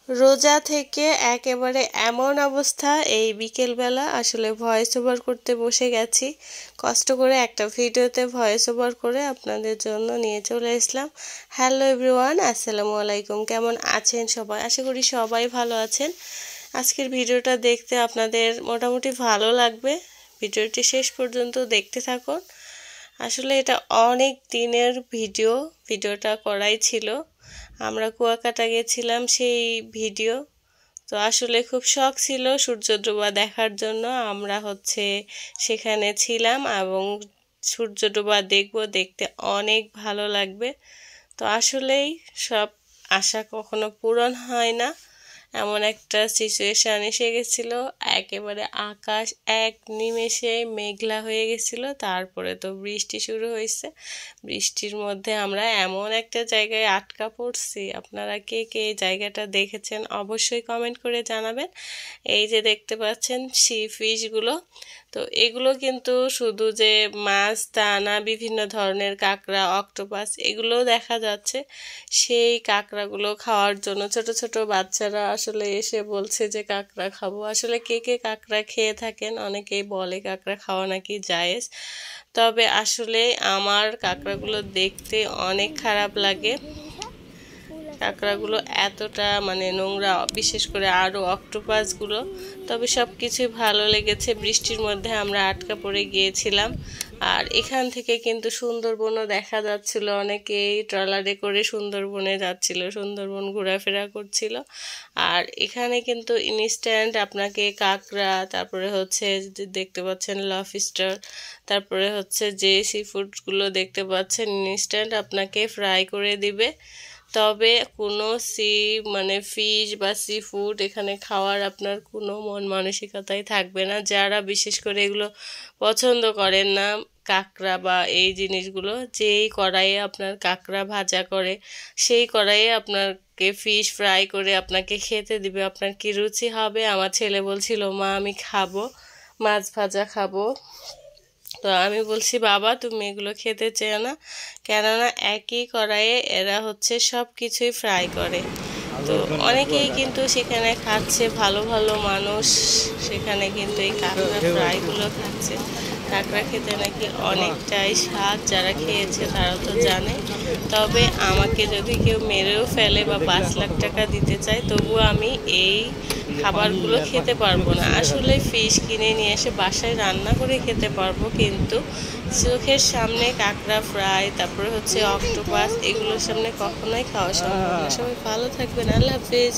রোজা থেকে একেবারে এমন অবস্থা, এই বিকেলবেলা আসলে ভয়েস ওভার করতে বসে গেছি। কষ্ট করে একটা ভিডিওতে ভয়েস ওভার করে আপনাদের জন্য নিয়ে চলে আসলাম। হ্যালো এভরিওয়ান, আসসালামু আলাইকুম। কেমন আছেন সবাই? আশা করি সবাই ভালো আছেন। আজকের ভিডিওটা দেখতে আপনাদের মোটামুটি ভালো লাগবে। ভিডিওটি শেষ পর্যন্ত দেখতে থাকুন। আসলে এটা অনেক দিনের ভিডিওটা করাই ছিল। আমরা কুয়াকাটা গেছিলাম সেই ভিডিও। তো আসলে খুব শখ ছিল সূর্য ডোবা দেখার জন্য। আমরা সেখানে ছিলাম এবং সূর্য ডোবা দেখতে অনেক ভালো লাগবে। তো আসলেই সব আশা কখনো পূরণ হয় না, এমন একটা সিচুয়েশান এসে গেছিল। একেবারে আকাশ এক নিমেষে মেঘলা হয়ে গেছিল, তারপরে তো বৃষ্টি শুরু হয়েছে। বৃষ্টির মধ্যে আমরা এমন একটা জায়গায় আটকা পড়ছি। আপনারা কে কে এই জায়গাটা দেখেছেন অবশ্যই কমেন্ট করে জানাবেন। এই যে দেখতে পাচ্ছেন সি ফিশগুলো, তো এগুলো কিন্তু শুধু যে মাছ তা না, বিভিন্ন ধরনের কাঁকড়া, অক্টোপাস এগুলোও দেখা যাচ্ছে। সেই কাঁকড়াগুলো খাওয়ার জন্য ছোট ছোট বাচ্চারা আসলে এসে বলছে যে কাঁকড়া খাবো। আসলে কে কে কাঁকড়া খেয়ে থাকেন? অনেকেই বলে কাঁকড়া খাওয়া নাকি জায়েজ, তবে আসলে আমার কাঁকড়াগুলো দেখতে অনেক খারাপ লাগে। কাঁকড়াগুলো এতটা নোংরা, বিশেষ করে আরও অক্টোপাসগুলো। তবে সব কিছুই ভালো লেগেছে। বৃষ্টির মধ্যে আমরা আটকা পড়ে গিয়েছিলাম। আর এখান থেকে কিন্তু সুন্দরবনও দেখা যাচ্ছিল। অনেকেই ট্রলারে করে সুন্দরবনে যাচ্ছিল, সুন্দরবন ঘোরাফেরা করছিল। আর এখানে কিন্তু ইনস্ট্যান্ট আপনাকে কাঁকড়া, তারপরে দেখতে পাচ্ছেন লবস্টার, তারপরে যে সি ফুডগুলো দেখতে পাচ্ছেন ইনস্ট্যান্ট আপনাকে ফ্রাই করে দিবে। তবে কোনো ফিশ বা সি ফুড এখানে খাওয়ার আপনার কোনো মন মানসিকতাই থাকবে না। যারা বিশেষ করে এগুলো পছন্দ করেন না, কাঁকড়া বা এই জিনিসগুলো, যেই কড়াইয়ে আপনার কাঁকড়া ভাজা করে সেই কড়াইয়ে আপনাকে ফিশ ফ্রাই করে আপনাকে খেতে দিবে, আপনার কি রুচি হবে? আমার ছেলে বলছিল, মা আমি খাবো, মাছ ভাজা খাবো। তো আমি বলছি, বাবা তুমি এগুলো খেতে চেও না, কেননা একই কড়াইয়ে এরা সব কিছুই ফ্রাই করে। তো অনেকেই কিন্তু সেখানে খাচ্ছে, ভালো ভালো মানুষ সেখানে কিন্তু এই কাঁকড়া ফ্রাইগুলো খাচ্ছে। কাঁকড়া খেতে নাকি অনেকটাই স্বাদ, যারা খেয়েছে তারা তো জানে। তবে আমাকে যদি কেউ মেরেও ফেলে বা 5 লাখ টাকা দিতে চায়, তবুও আমি এই খাবারগুলো খেতে পারবো না। আসলে ফিশ কিনে নিয়ে এসে বাসায় রান্না করে খেতে পারবো, কিন্তু চোখের সামনে কাঁকড়া ফ্রাই, তারপরে অক্টোপাস, এগুলোর সামনে কখনোই খাওয়া সম্ভব না। সবাই ভালো থাকবেন, আল্লাহ হাফিজ।